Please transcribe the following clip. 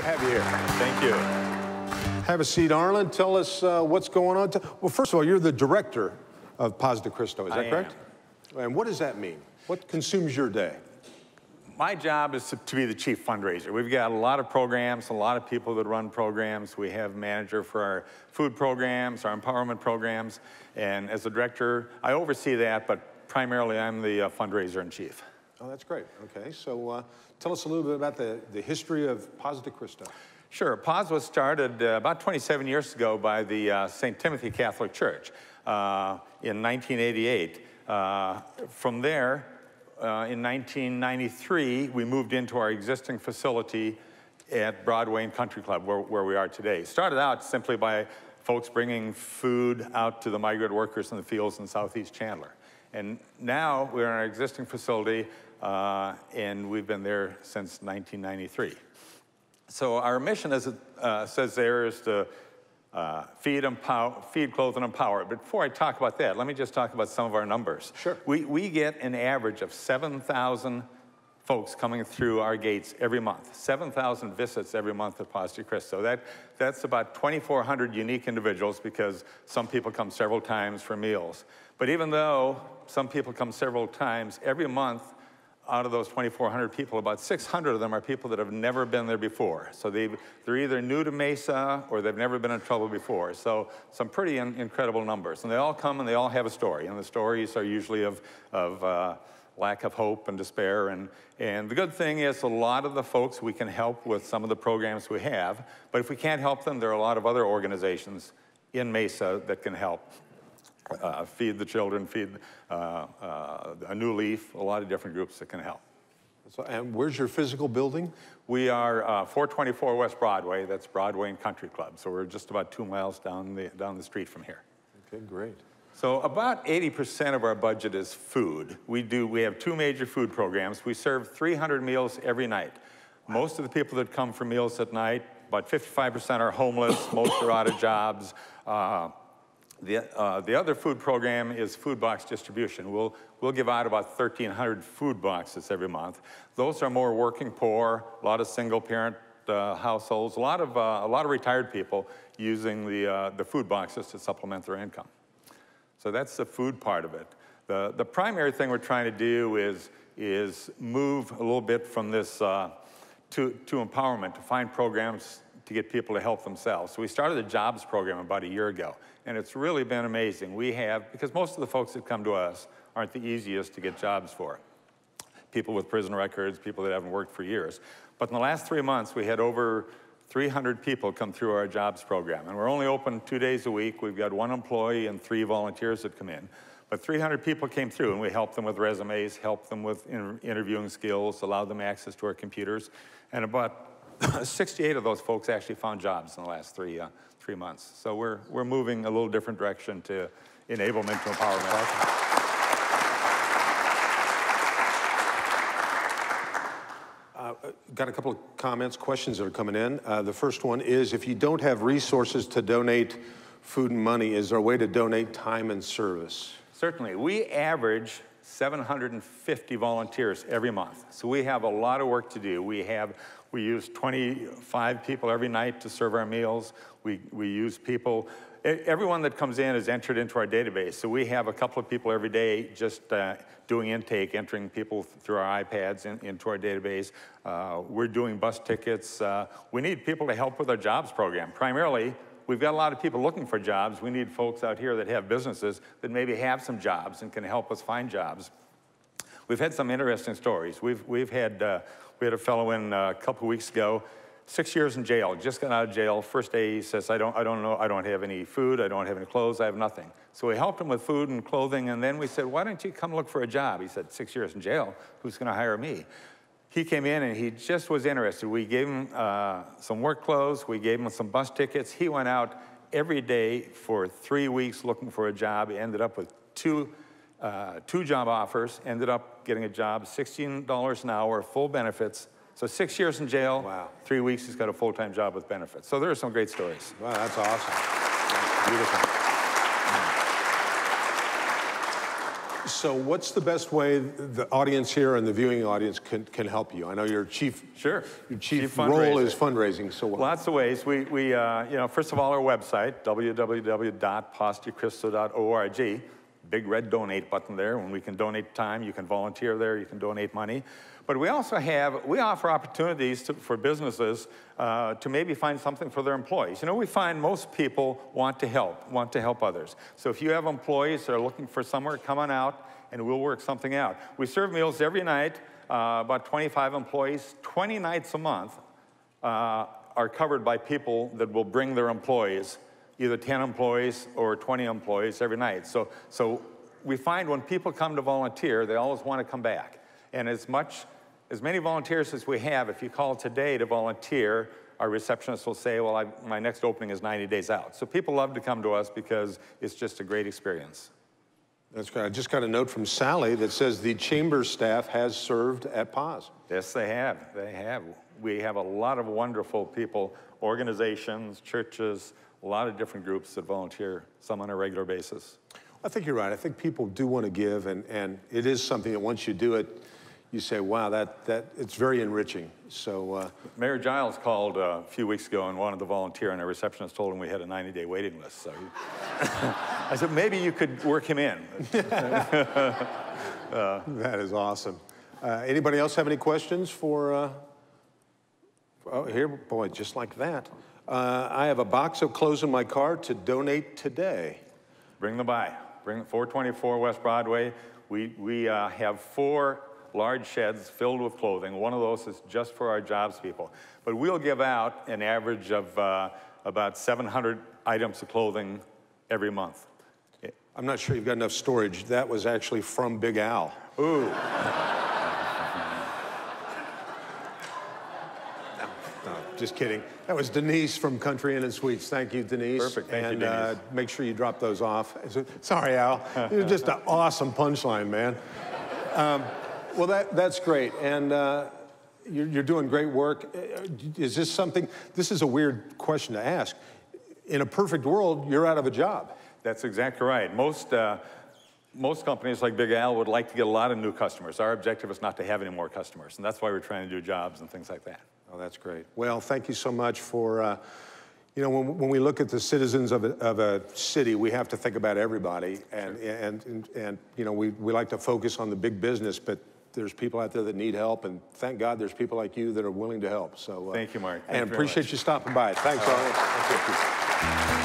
have you here. Thank you. Have a seat, Arlen. Tell us what's going on. Well, first of all, you're the director of Paz Cristo, is that correct? And what does that mean? What consumes your day? My job is to be the chief fundraiser. We've got a lot of programs, a lot of people that run programs. We have a manager for our food programs, our empowerment programs, and as a director, I oversee that, but primarily I'm the fundraiser in chief. Oh, that's great. Okay, so tell us a little bit about the history of Paz Cristo. Sure. Paz was started about 27 years ago by the St. Timothy Catholic Church in 1988. From there, in 1993, we moved into our existing facility at Broadway and Country Club, where we are today. Started out simply by folks bringing food out to the migrant workers in the fields in Southeast Chandler. And now we're in our existing facility, and we've been there since 1993. So our mission, as it says there, is to feed, clothe, and empower. But before I talk about that, let me just talk about some of our numbers. Sure. We get an average of 7,000 folks coming through our gates every month. 7,000 visits every month at Paz Cristo. That's about 2,400 unique individuals because some people come several times for meals. But even though some people come several times, every month, out of those 2,400 people, about 600 of them are people that have never been there before. So they're either new to Mesa or they've never been in trouble before. So some pretty incredible numbers. And they all come and they all have a story. And the stories are usually of lack of hope and despair. And the good thing is a lot of the folks we can help with some of the programs we have. But if we can't help them, there are a lot of other organizations in Mesa that can help. Feed the Children, Feed A New Leaf, a lot of different groups that can help. So, and where's your physical building? We are 424 West Broadway. That's Broadway and Country Club. So we're just about 2 miles down the street from here. Okay, great. So about 80% of our budget is food. We have 2 major food programs. We serve 300 meals every night. Most of the people that come for meals at night, about 55% are homeless, most are out of jobs. The other food program is food box distribution. We'll give out about 1,300 food boxes every month. Those are more working poor, a lot of single-parent households, a lot of retired people using the food boxes to supplement their income. So that's the food part of it. The primary thing we're trying to do is move a little bit from this to empowerment, to find programs to get people to help themselves. So we started a jobs program about a year ago, and it's really been amazing. Because most of the folks that come to us aren't the easiest to get jobs for. People with prison records, people that haven't worked for years. But in the last 3 months, we had over 300 people come through our jobs program. And we're only open 2 days a week. We've got 1 employee and 3 volunteers that come in. But 300 people came through, and we helped them with resumes, helped them with interviewing skills, allowed them access to our computers. And about 68 of those folks actually found jobs in the last 3 months. So we're moving a little different direction to enablement, to empowerment. Got a couple of comments, questions that are coming in. The first one is, if you don't have resources to donate food and money, is there a way to donate time and service? Certainly. We average 750 volunteers every month. So we have a lot of work to do. We use 25 people every night to serve our meals. We use people. Everyone that comes in is entered into our database. So we have a couple of people every day just doing intake, entering people through our iPads into our database. We're doing bus tickets. We need people to help with our jobs program. Primarily, we've got a lot of people looking for jobs. We need folks out here that have businesses that maybe have some jobs and can help us find jobs. We've had some interesting stories. We had a fellow in a couple weeks ago, 6 years in jail, just got out of jail. First day he says, I don't know, I don't have any food, I don't have any clothes, I have nothing. So we helped him with food and clothing, and then we said, why don't you come look for a job? He said, 6 years in jail, who's gonna hire me? He came in and he just was interested. We gave him some work clothes, we gave him some bus tickets. He went out every day for 3 weeks looking for a job. He ended up with two job offers, ended up getting a job, $16 an hour, full benefits. So 6 years in jail, wow. 3 weeks, he's got a full-time job with benefits. So there are some great stories. Wow, that's awesome. That's beautiful. So what's the best way the audience here and the viewing audience can help you? I know your chief Sure. Your chief role is fundraising. So lots of ways. We you know, first of all, our website, www.postecristo.org. Big red donate button there. When we can donate time, you can volunteer there, you can donate money. But we also offer opportunities for businesses to maybe find something for their employees. You know, we find most people want to help others. So if you have employees that are looking for somewhere, come on out and we'll work something out. We serve meals every night, about 25 employees, 20 nights a month are covered by people that will bring their employees, either 10 employees or 20 employees every night. So we find when people come to volunteer, they always want to come back. And as many volunteers as we have, if you call today to volunteer, our receptionist will say, well, my next opening is 90 days out. So people love to come to us because it's just a great experience. That's great. I just got a note from Sally that says the chamber staff has served at PAWS. Yes, they have. They have. We have a lot of wonderful people, organizations, churches, a lot of different groups that volunteer, some on a regular basis. I think you're right. I think people do want to give, and it is something that once you do it, you say, wow, that it's very enriching. So Mayor Giles called a few weeks ago and wanted to volunteer, and our receptionist told him we had a 90-day waiting list. So I said, maybe you could work him in. That is awesome. Anybody else have any questions for, oh, here, boy, just like that. I have a box of clothes in my car to donate today. Bring them by. Bring 424 West Broadway. We have 4 large sheds filled with clothing. One of those is just for our jobs people. But we'll give out an average of about 700 items of clothing every month. I'm not sure you've got enough storage. That was actually from Big Al. Ooh. No, just kidding. That was Denise from Country Inn and Suites. Thank you, Denise. Perfect. Thank you, Denise. Make sure you drop those off. Sorry, Al. You're just an awesome punchline, man. Well, that's great. And you're doing great work. Is this something, this is a weird question to ask. In a perfect world, you're out of a job. That's exactly right. Most companies like Big Al would like to get a lot of new customers. Our objective is not to have any more customers, and that's why we're trying to do jobs and things like that. Oh, that's great. Well, thank you so much for, you know, when we look at the citizens of a city, we have to think about everybody. And you know, we like to focus on the big business, but there's people out there that need help, and thank God there's people like you that are willing to help. So thank you, Mark. And appreciate you stopping by. Thanks, Arlen. Thank you.